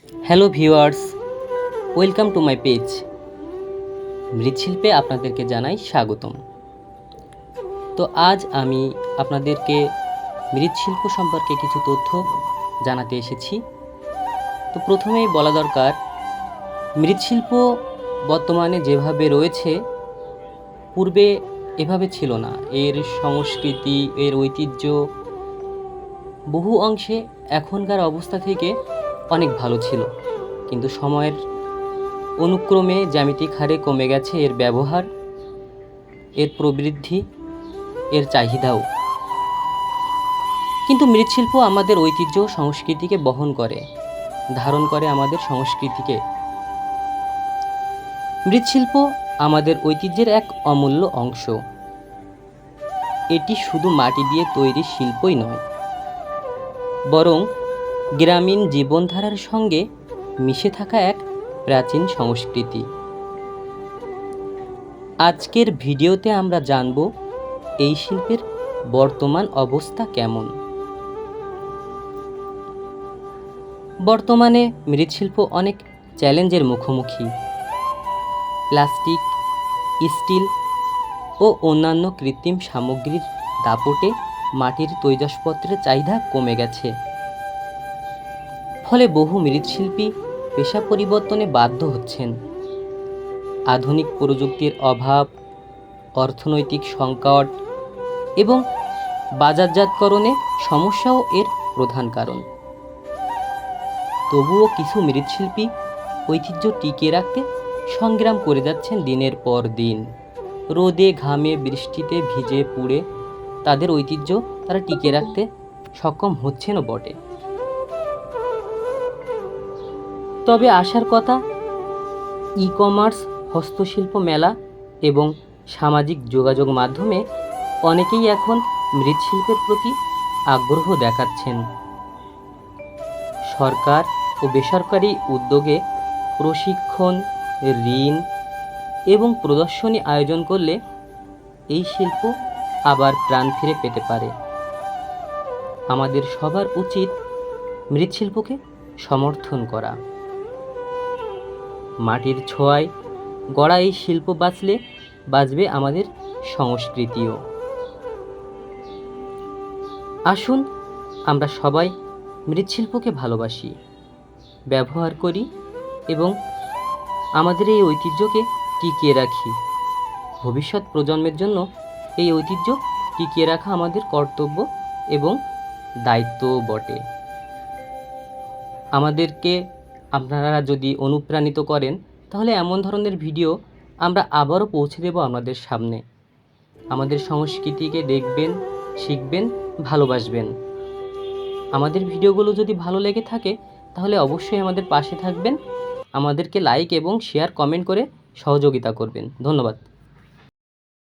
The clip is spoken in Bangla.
Hello viewers, welcome to my page. মৃৎশিল্পে আপনাদেরকে জানাই স্বাগতম। তো আজ আমি আপনাদেরকে মৃৎশিল্প সম্পর্কে কিছু তথ্য জানাতে এসেছি। তো প্রথমেই বলা দরকার, মৃৎশিল্প বর্তমানে যেভাবে রয়েছে পূর্বে এভাবে ছিল না। এর সংস্কৃতি, এর ঐতিহ্য বহু অংশে এখনকার অবস্থা থেকে অনেক ভালো ছিল, কিন্তু সময়ের অনুক্রমে জ্যামিতিক হারে কমে গেছে এর ব্যবহার, এর প্রবৃদ্ধি, এর চাহিদাও। কিন্তু মৃৎশিল্প আমাদের ঐতিহ্য সংস্কৃতিকে বহন করে, ধারণ করে আমাদের সংস্কৃতিকে। মৃৎশিল্প আমাদের ঐতিহ্যের এক অমূল্য অংশ। এটি শুধু মাটি দিয়ে তৈরি শিল্পই নয়, বরং গ্রামীণ জীবনধারার সঙ্গে মিশে থাকা এক প্রাচীন সংস্কৃতি। আজকের ভিডিওতে আমরা জানব এই শিল্পের বর্তমান অবস্থা কেমন। বর্তমানে মৃৎশিল্প অনেক চ্যালেঞ্জের মুখোমুখি। প্লাস্টিক, স্টিল ও অন্যান্য কৃত্রিম সামগ্রীর দাপটে মাটির তৈজসপত্রের চাহিদা কমে গেছে। ফলে বহু মৃৎশিল্পী পেশা পরিবর্তনে বাধ্য হচ্ছেন। আধুনিক প্রযুক্তির অভাব, অর্থনৈতিক সংকট এবং বাজারজাতকরণে সমস্যাও এর প্রধান কারণ। তবুও কিছু মৃৎশিল্পী ঐতিহ্য টিকিয়ে রাখতে সংগ্রাম করে যাচ্ছেন দিনের পর দিন। রোদে, ঘামে, বৃষ্টিতে ভিজে পুড়ে তাদের ঐতিহ্য তারা টিকিয়ে রাখতে সক্ষম হচ্ছেনও বটে। তবে আসার কথা, ই-কমার্স, হস্তশিল্প মেলা এবং সামাজিক যোগাযোগ মাধ্যমে অনেকেই এখন মৃৎশিল্পের প্রতি আগ্রহ দেখাচ্ছেন। সরকার ও বেসরকারি উদ্যোগে প্রশিক্ষণ, ঋণ এবং প্রদর্শনী আয়োজন করলে এই শিল্প আবার প্রাণ ফিরে পেতে পারে। আমাদের সবার উচিত মৃৎশিল্পকে সমর্থন করা। মাটির ছোঁয়ায় গড়া এই শিল্প বাঁচবে আমাদের সংস্কৃতিও। আসুন আমরা সবাই মৃৎশিল্পকে ভালোবাসি, ব্যবহার করি এবং আমাদের এই ঐতিহ্যকে টিকিয়ে রাখি। ভবিষ্যৎ প্রজন্মের জন্য এই ঐতিহ্য টিকিয়ে রাখা আমাদের কর্তব্য এবং দায়িত্বও বটে। আমাদেরকে আপনারা যদি অনুপ্রাণিত করেন, তাহলে এমন ধরনের ভিডিও আমরা আবারও পৌঁছে দেব আপনাদের সামনে। আমাদের সংস্কৃতিকে দেখবেন, শিখবেন, ভালোবাসবেন। আমাদের ভিডিওগুলো যদি ভালো লেগে থাকে তাহলে অবশ্যই আমাদের পাশে থাকবেন। আমাদেরকে লাইক এবং শেয়ার, কমেন্ট করে সহযোগিতা করবেন। ধন্যবাদ।